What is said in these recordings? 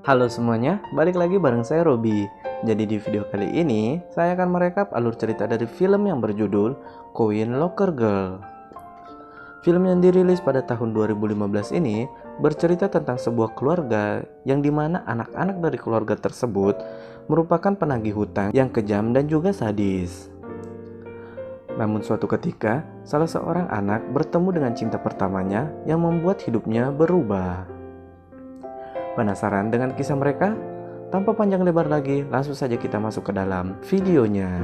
Halo semuanya, balik lagi bareng saya Robi. Jadi di video kali ini, saya akan merekap alur cerita dari film yang berjudul Coin Locker Girl. Film yang dirilis pada tahun 2015 ini bercerita tentang sebuah keluarga yang dimana anak-anak dari keluarga tersebut merupakan penagih hutang yang kejam dan juga sadis. Namun suatu ketika, salah seorang anak bertemu dengan cinta pertamanya yang membuat hidupnya berubah. Penasaran dengan kisah mereka? Tanpa panjang lebar lagi, langsung saja kita masuk ke dalam videonya.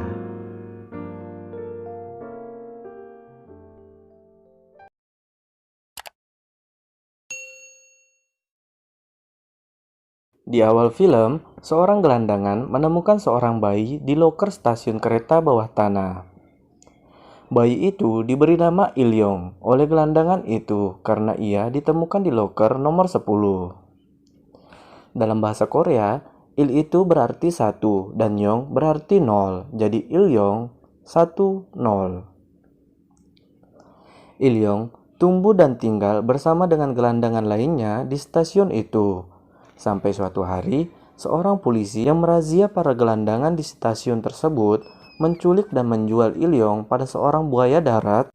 Di awal film, seorang gelandangan menemukan seorang bayi di loker stasiun kereta bawah tanah. Bayi itu diberi nama Ilyong oleh gelandangan itu karena ia ditemukan di loker nomor 10. Dalam bahasa Korea, Il itu berarti 1 dan Yong berarti 0. Jadi Ilyong 1-0. Ilyong tumbuh dan tinggal bersama dengan gelandangan lainnya di stasiun itu. Sampai suatu hari, seorang polisi yang merazia para gelandangan di stasiun tersebut menculik dan menjual Ilyong pada seorang buaya darat.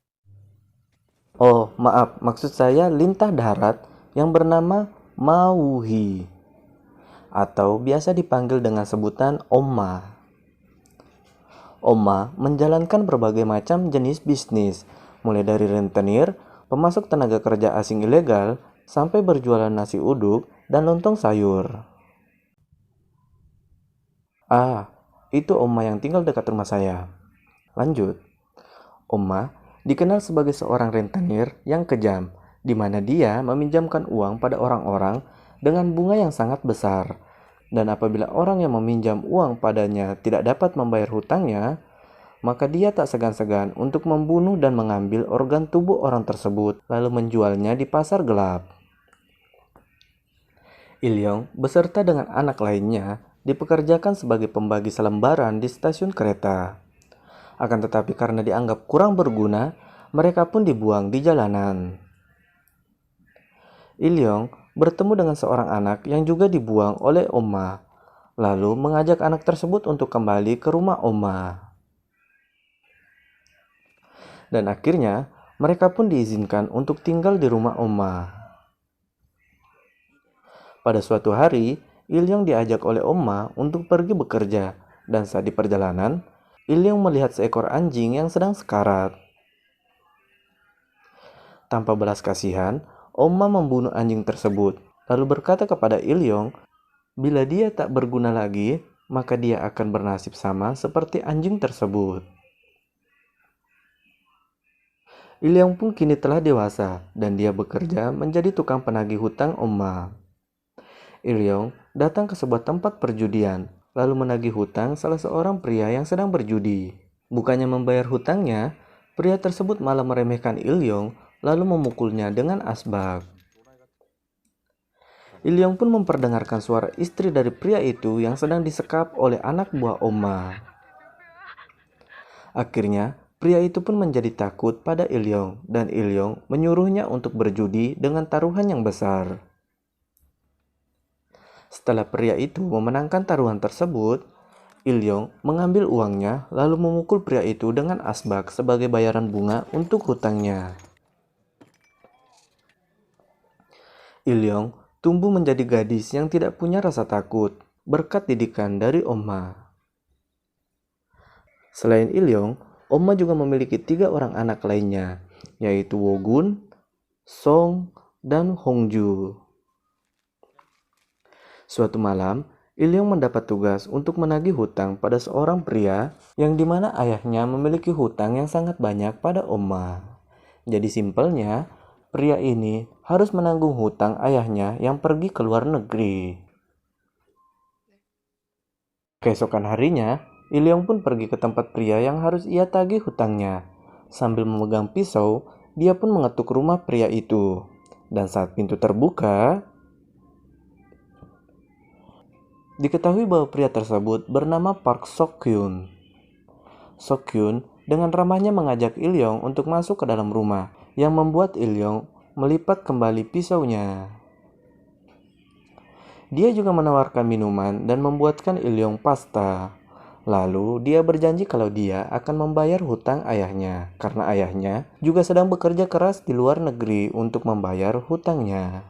Oh, maaf, maksud saya lintah darat yang bernama Mauhi, atau biasa dipanggil dengan sebutan Oma. Oma menjalankan berbagai macam jenis bisnis, mulai dari rentenir, pemasok tenaga kerja asing ilegal, sampai berjualan nasi uduk dan lontong sayur. Ah, itu Oma yang tinggal dekat rumah saya. Lanjut. Oma dikenal sebagai seorang rentenir yang kejam, di mana dia meminjamkan uang pada orang-orang dengan bunga yang sangat besar. Dan apabila orang yang meminjam uang padanya tidak dapat membayar hutangnya, maka dia tak segan-segan untuk membunuh dan mengambil organ tubuh orang tersebut, lalu menjualnya di pasar gelap. Ilyong beserta dengan anak lainnya dipekerjakan sebagai pembagi selembaran di stasiun kereta. Akan tetapi karena dianggap kurang berguna, mereka pun dibuang di jalanan. Ilyong bertemu dengan seorang anak yang juga dibuang oleh Oma, lalu mengajak anak tersebut untuk kembali ke rumah Oma. Dan akhirnya, mereka pun diizinkan untuk tinggal di rumah Oma. Pada suatu hari, Ilyong diajak oleh Oma untuk pergi bekerja, dan saat di perjalanan, Ilyong melihat seekor anjing yang sedang sekarat. Tanpa belas kasihan, Oma membunuh anjing tersebut, lalu berkata kepada Ilyong, bila dia tak berguna lagi, maka dia akan bernasib sama seperti anjing tersebut. Ilyong pun kini telah dewasa, dan dia bekerja menjadi tukang penagih hutang Oma. Ilyong datang ke sebuah tempat perjudian, lalu menagih hutang salah seorang pria yang sedang berjudi. Bukannya membayar hutangnya, pria tersebut malah meremehkan Ilyong, lalu memukulnya dengan asbak. Ilyong pun memperdengarkan suara istri dari pria itu yang sedang disekap oleh anak buah Oma. Akhirnya, pria itu pun menjadi takut pada Ilyong, dan Ilyong menyuruhnya untuk berjudi dengan taruhan yang besar. Setelah pria itu memenangkan taruhan tersebut, Ilyong mengambil uangnya lalu memukul pria itu dengan asbak sebagai bayaran bunga untuk hutangnya. Ilyong tumbuh menjadi gadis yang tidak punya rasa takut berkat didikan dari Oma. Selain Ilyong, Oma juga memiliki 3 orang anak lainnya, yaitu Wogun, Song, dan Hongju. Suatu malam, Ilyong mendapat tugas untuk menagih hutang pada seorang pria yang dimana ayahnya memiliki hutang yang sangat banyak pada Oma. Jadi simpelnya, pria ini harus menanggung hutang ayahnya yang pergi ke luar negeri. Keesokan harinya, Ilyong pun pergi ke tempat pria yang harus ia tagih hutangnya. Sambil memegang pisau, dia pun mengetuk rumah pria itu. Dan saat pintu terbuka, diketahui bahwa pria tersebut bernama Park Sok-kyun. Sok-kyun dengan ramahnya mengajak Ilyong untuk masuk ke dalam rumah, yang membuat Ilyong melipat kembali pisaunya. Dia juga menawarkan minuman dan membuatkan Ilyong pasta. Lalu dia berjanji kalau dia akan membayar hutang ayahnya karena ayahnya juga sedang bekerja keras di luar negeri untuk membayar hutangnya.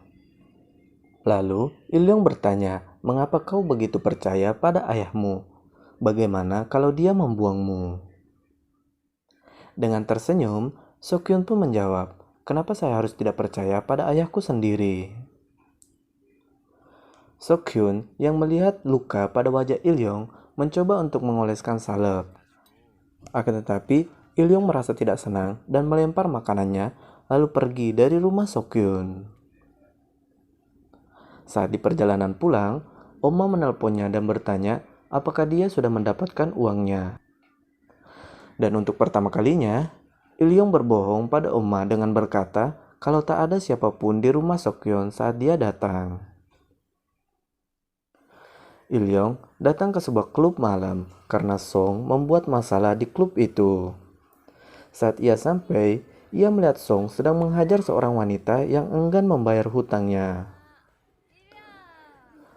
Lalu Ilyong bertanya, "Mengapa kau begitu percaya pada ayahmu? Bagaimana kalau dia membuangmu?" Dengan tersenyum, Sokyun pun menjawab, "Kenapa saya harus tidak percaya pada ayahku sendiri?" Sokyun yang melihat luka pada wajah Ilyong mencoba untuk mengoleskan salep. Akan tetapi, Ilyong merasa tidak senang dan melempar makanannya lalu pergi dari rumah Sokyun. Saat di perjalanan pulang, Oma menelponnya dan bertanya apakah dia sudah mendapatkan uangnya. Dan untuk pertama kalinya, Ilyong berbohong pada Oma dengan berkata kalau tak ada siapapun di rumah Sokyun saat dia datang. Ilyong datang ke sebuah klub malam karena Song membuat masalah di klub itu. Saat ia sampai, ia melihat Song sedang menghajar seorang wanita yang enggan membayar hutangnya.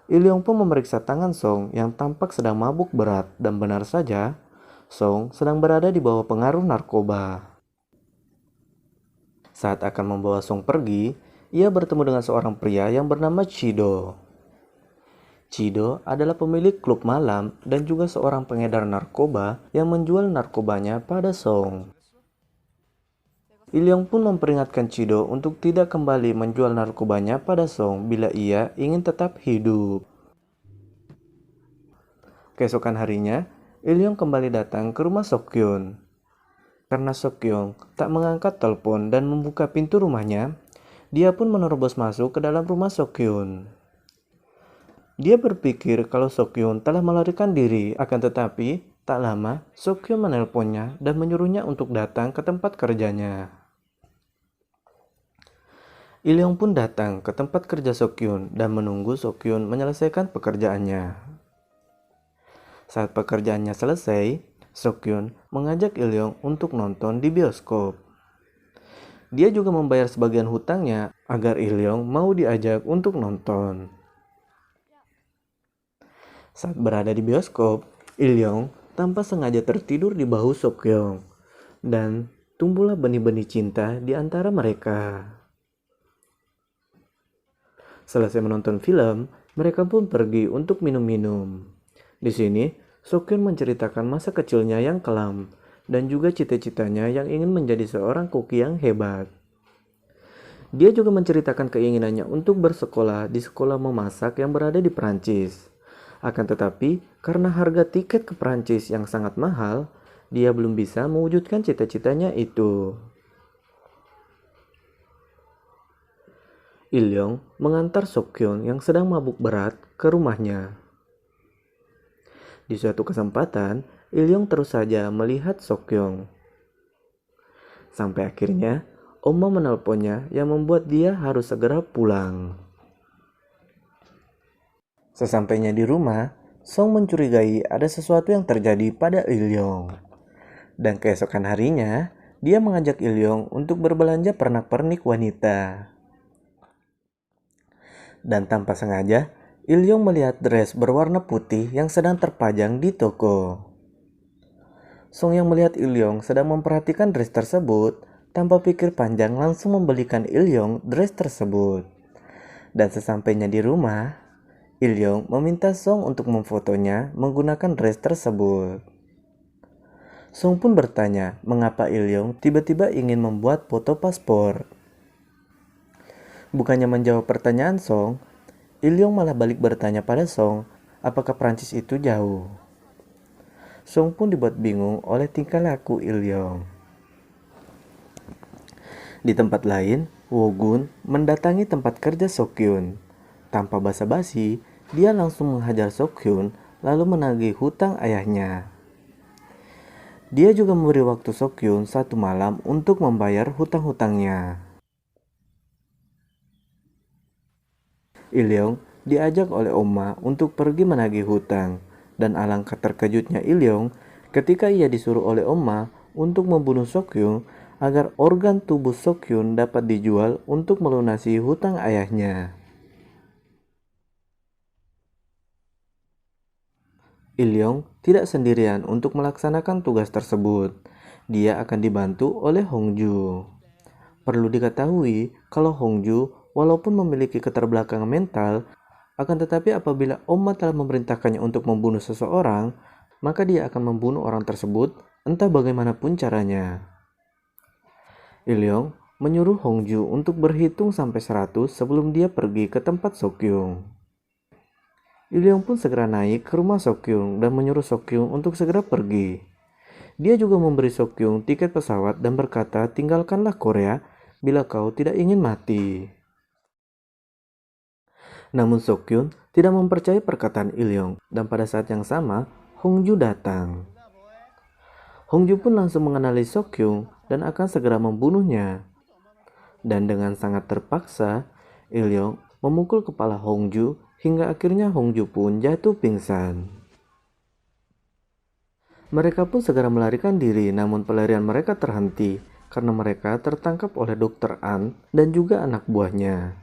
Ilyong pun memeriksa tangan Song yang tampak sedang mabuk berat dan benar saja, Song sedang berada di bawah pengaruh narkoba. Saat akan membawa Song pergi, ia bertemu dengan seorang pria yang bernama Chido. Chido adalah pemilik klub malam dan juga seorang pengedar narkoba yang menjual narkobanya pada Song. Ilyong pun memperingatkan Chido untuk tidak kembali menjual narkobanya pada Song bila ia ingin tetap hidup. Keesokan harinya, Ilyong kembali datang ke rumah Sokyun. Karena Sokyun tak mengangkat telepon dan membuka pintu rumahnya, dia pun menerobos masuk ke dalam rumah Sokyun. Dia berpikir kalau Sokyun telah melarikan diri, akan tetapi tak lama Sokyun menelponnya dan menyuruhnya untuk datang ke tempat kerjanya. Ilyong pun datang ke tempat kerja Sokyun dan menunggu Sokyun menyelesaikan pekerjaannya. Saat pekerjaannya selesai, Sokyun mengajak Ilyong untuk nonton di bioskop. Dia juga membayar sebagian hutangnya agar Ilyong mau diajak untuk nonton. Saat berada di bioskop, Ilyong tanpa sengaja tertidur di bahu Sokyong dan tumbuhlah benih-benih cinta di antara mereka. Selesai menonton film, mereka pun pergi untuk minum-minum. Di sini, Sokyun menceritakan masa kecilnya yang kelam dan juga cita-citanya yang ingin menjadi seorang koki yang hebat. Dia juga menceritakan keinginannya untuk bersekolah di sekolah memasak yang berada di Perancis. Akan tetapi, karena harga tiket ke Perancis yang sangat mahal, dia belum bisa mewujudkan cita-citanya itu. Ilyong mengantar Sokyun yang sedang mabuk berat ke rumahnya. Di suatu kesempatan, Ilyong terus saja melihat Sokyun. Sampai akhirnya, Oma menelponnya yang membuat dia harus segera pulang. Sesampainya di rumah, Song mencurigai ada sesuatu yang terjadi pada Ilyong. Dan keesokan harinya, dia mengajak Ilyong untuk berbelanja pernak-pernik wanita. Dan tanpa sengaja, Ilyong melihat dress berwarna putih yang sedang terpajang di toko. Song yang melihat Ilyong sedang memperhatikan dress tersebut, tanpa pikir panjang langsung membelikan Ilyong dress tersebut. Dan sesampainya di rumah, Ilyong meminta Song untuk memfotonya menggunakan dress tersebut. Song pun bertanya mengapa Ilyong tiba-tiba ingin membuat foto paspor. Bukannya menjawab pertanyaan Song, Ilyong malah balik bertanya pada Song apakah Prancis itu jauh. Song pun dibuat bingung oleh tingkah laku Ilyong. Di tempat lain, Wogun mendatangi tempat kerja Sokyun. Tanpa basa-basi, dia langsung menghajar Sokyun lalu menagih hutang ayahnya. Dia juga memberi waktu Sokyun 1 malam untuk membayar hutang-hutangnya. Ilyong diajak oleh Oma untuk pergi menagih hutang, dan alangkah terkejutnya Ilyong ketika ia disuruh oleh Oma untuk membunuh Sokyun agar organ tubuh Sokyun dapat dijual untuk melunasi hutang ayahnya. Ilyong tidak sendirian untuk melaksanakan tugas tersebut. Dia akan dibantu oleh Hongju. Perlu diketahui kalau Hongju walaupun memiliki keterbelakangan mental, akan tetapi apabila Oma telah memerintahkannya untuk membunuh seseorang, maka dia akan membunuh orang tersebut entah bagaimanapun caranya. Ilyong menyuruh Hongju untuk berhitung sampai 100 sebelum dia pergi ke tempat Sokyung. Ilyong pun segera naik ke rumah Sokyung dan menyuruh Sokyung untuk segera pergi. Dia juga memberi Sokyung tiket pesawat dan berkata, tinggalkanlah Korea bila kau tidak ingin mati. Namun Sokyung tidak mempercayai perkataan Ilyong dan pada saat yang sama, Hongju datang. Hongju pun langsung mengenali Sokyung dan akan segera membunuhnya. Dan dengan sangat terpaksa, Ilyong memukul kepala Hongju hingga akhirnya Hongju pun jatuh pingsan. Mereka pun segera melarikan diri, namun pelarian mereka terhenti karena mereka tertangkap oleh Dr. An dan juga anak buahnya.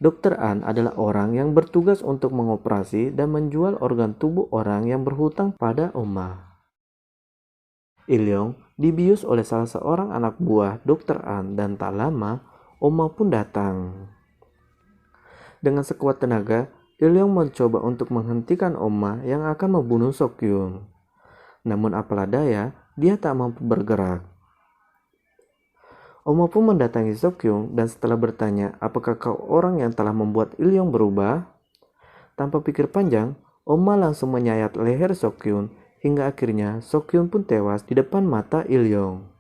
Dr. An adalah orang yang bertugas untuk mengoperasi dan menjual organ tubuh orang yang berhutang pada Oma. Ilyong dibius oleh salah seorang anak buah Dr. An dan tak lama Oma pun datang. Dengan sekuat tenaga, Ilyong mencoba untuk menghentikan Oma yang akan membunuh Sokyung. Namun apalah daya, dia tak mampu bergerak. Oma pun mendatangi Sokyung dan setelah bertanya, apakah kau orang yang telah membuat Ilyong berubah? Tanpa pikir panjang, Oma langsung menyayat leher Sokyung hingga akhirnya Sokyung pun tewas di depan mata Ilyong.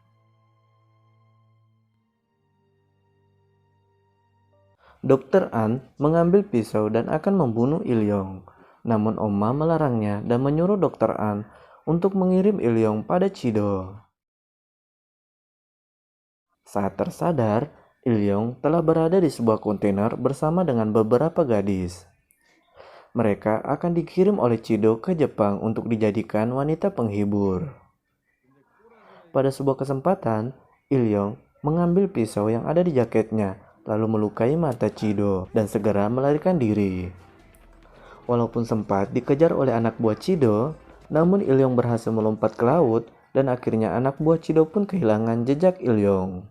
Dr. An mengambil pisau dan akan membunuh Ilyong. Namun Oma melarangnya dan menyuruh Dr. An untuk mengirim Ilyong pada Chido. Saat tersadar, Ilyong telah berada di sebuah kontainer bersama dengan beberapa gadis. Mereka akan dikirim oleh Chido ke Jepang untuk dijadikan wanita penghibur. Pada sebuah kesempatan, Ilyong mengambil pisau yang ada di jaketnya lalu melukai mata Chido dan segera melarikan diri. Walaupun sempat dikejar oleh anak buah Chido, namun Ilyong berhasil melompat ke laut dan akhirnya anak buah Chido pun kehilangan jejak Ilyong.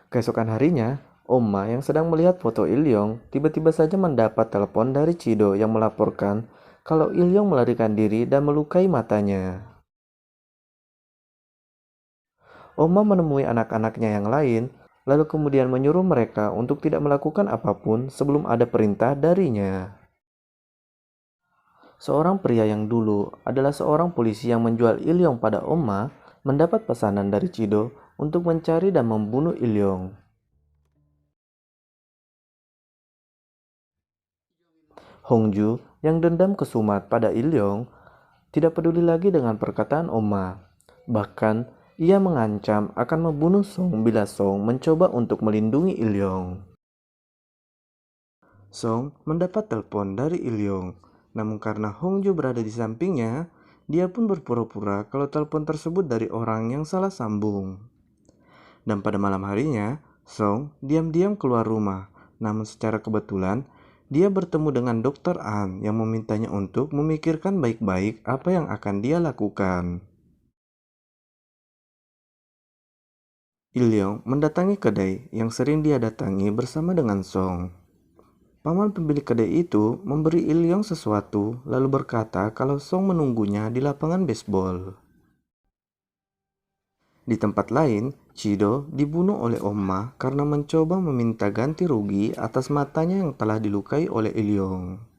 Keesokan harinya, Oma yang sedang melihat foto Ilyong tiba-tiba saja mendapat telepon dari Chido yang melaporkan kalau Ilyong melarikan diri dan melukai matanya. Oma menemui anak-anaknya yang lain, lalu kemudian menyuruh mereka untuk tidak melakukan apapun sebelum ada perintah darinya. Seorang pria yang dulu adalah seorang polisi yang menjual Ilyong pada Oma mendapat pesanan dari Chido untuk mencari dan membunuh Ilyong. Hongju yang dendam kesumat pada Ilyong tidak peduli lagi dengan perkataan Oma. Bahkan ia mengancam akan membunuh Song bila Song mencoba untuk melindungi Ilyong. Song mendapat telepon dari Ilyong, namun karena Hongju berada di sampingnya, dia pun berpura-pura kalau telepon tersebut dari orang yang salah sambung. Dan pada malam harinya, Song diam-diam keluar rumah, namun secara kebetulan, dia bertemu dengan Dr. An yang memintanya untuk memikirkan baik-baik apa yang akan dia lakukan. Ilyong mendatangi kedai yang sering dia datangi bersama dengan Song. Paman pemilik kedai itu memberi Ilyong sesuatu lalu berkata kalau Song menunggunya di lapangan baseball. Di tempat lain, Chido dibunuh oleh Oma karena mencoba meminta ganti rugi atas matanya yang telah dilukai oleh Ilyong.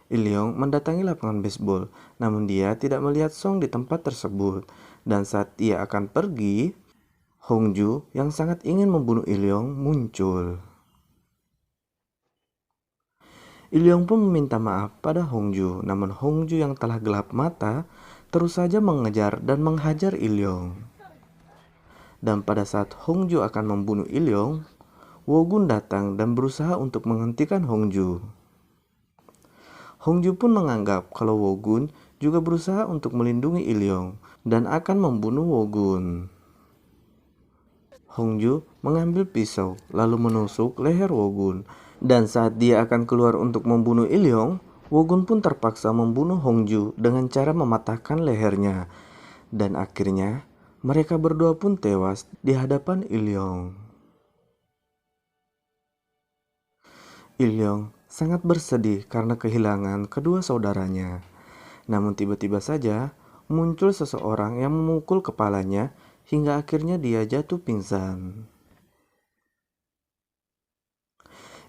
Ilyong mendatangi lapangan baseball, namun dia tidak melihat Song di tempat tersebut. Dan saat ia akan pergi, Hongju yang sangat ingin membunuh Ilyong muncul. Ilyong pun meminta maaf pada Hongju, namun Hongju yang telah gelap mata terus saja mengejar dan menghajar Ilyong. Dan pada saat Hongju akan membunuh Ilyong, Wogun datang dan berusaha untuk menghentikan Hongju. Hongju pun menganggap kalau Wogun juga berusaha untuk melindungi Ilyong dan akan membunuh Wogun. Hongju mengambil pisau lalu menusuk leher Wogun. Dan saat dia akan keluar untuk membunuh Ilyong, Wogun pun terpaksa membunuh Hongju dengan cara mematahkan lehernya. Dan akhirnya mereka berdua pun tewas di hadapan Ilyong. Ilyong sangat bersedih karena kehilangan kedua saudaranya. Namun tiba-tiba saja muncul seseorang yang memukul kepalanya hingga akhirnya dia jatuh pingsan.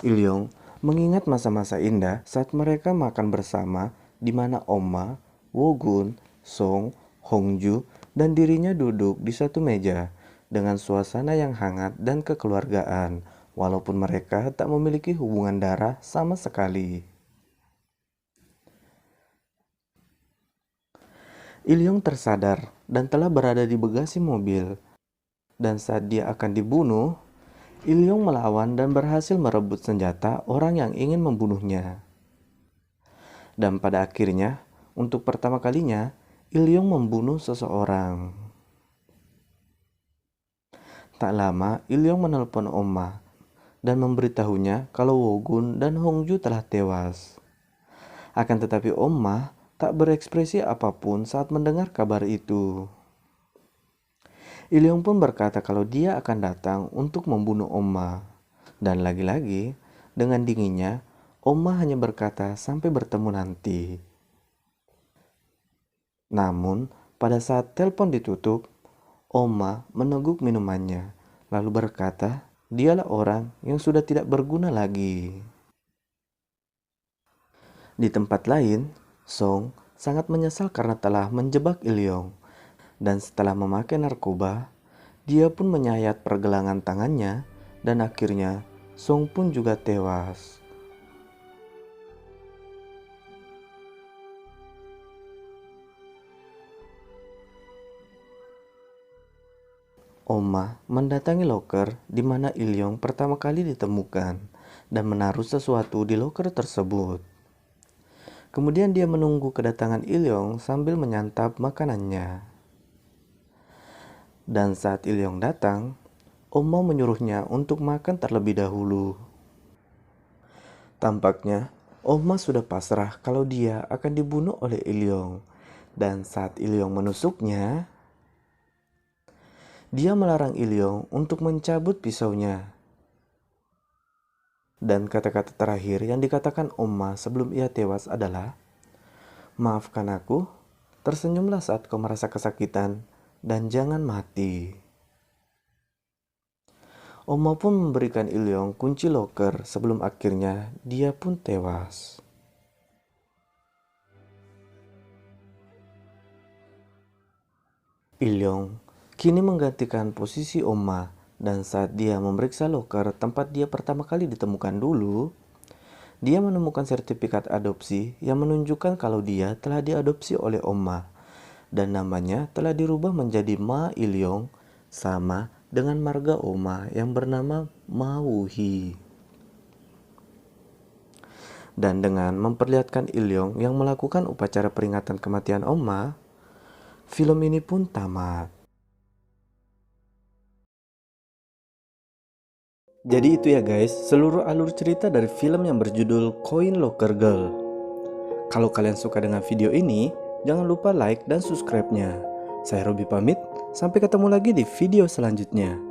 Ilyong mengingat masa-masa indah saat mereka makan bersama di mana Oma, Wogun, Song, Hongju, dan dirinya duduk di satu meja dengan suasana yang hangat dan kekeluargaan, walaupun mereka tak memiliki hubungan darah sama sekali. Ilyong tersadar dan telah berada di bagasi mobil, dan saat dia akan dibunuh, Ilyong melawan dan berhasil merebut senjata orang yang ingin membunuhnya. Dan pada akhirnya, untuk pertama kalinya, Ilyong membunuh seseorang. Tak lama, Ilyong menelpon Oma dan memberitahunya kalau Wogun dan Hongju telah tewas. Akan tetapi Oma tak berekspresi apapun saat mendengar kabar itu. Ilyong pun berkata kalau dia akan datang untuk membunuh Oma. Dan lagi-lagi, dengan dinginnya, Oma hanya berkata sampai bertemu nanti. Namun, pada saat telepon ditutup, Oma meneguk minumannya, lalu berkata, dialah orang yang sudah tidak berguna lagi. Di tempat lain, Song sangat menyesal karena telah menjebak Ilyong. Dan setelah memakai narkoba, dia pun menyayat pergelangan tangannya dan akhirnya Song pun juga tewas. Oma mendatangi loker di mana Ilyong pertama kali ditemukan dan menaruh sesuatu di loker tersebut. Kemudian dia menunggu kedatangan Ilyong sambil menyantap makanannya. Dan saat Ilyong datang, Oma menyuruhnya untuk makan terlebih dahulu. Tampaknya, Oma sudah pasrah kalau dia akan dibunuh oleh Ilyong. Dan saat Ilyong menusuknya, dia melarang Ilyong untuk mencabut pisaunya. Dan kata-kata terakhir yang dikatakan Oma sebelum ia tewas adalah, "Maafkan aku, tersenyumlah saat kau merasa kesakitan, dan jangan mati." Oma pun memberikan Ilyong kunci loker sebelum akhirnya dia pun tewas. Ilyong kini menggantikan posisi Oma, dan saat dia memeriksa loker tempat dia pertama kali ditemukan dulu, dia menemukan sertifikat adopsi yang menunjukkan kalau dia telah diadopsi oleh Oma. Dan namanya telah dirubah menjadi Ma Ilyong, sama dengan marga Oma yang bernama Ma Wuhi. Dan dengan memperlihatkan Ilyong yang melakukan upacara peringatan kematian Oma, film ini pun tamat. Jadi itu ya guys, seluruh alur cerita dari film yang berjudul Coin Locker Girl. Kalau kalian suka dengan video ini, jangan lupa like dan subscribe-nya. Saya Robi pamit, sampai ketemu lagi di video selanjutnya.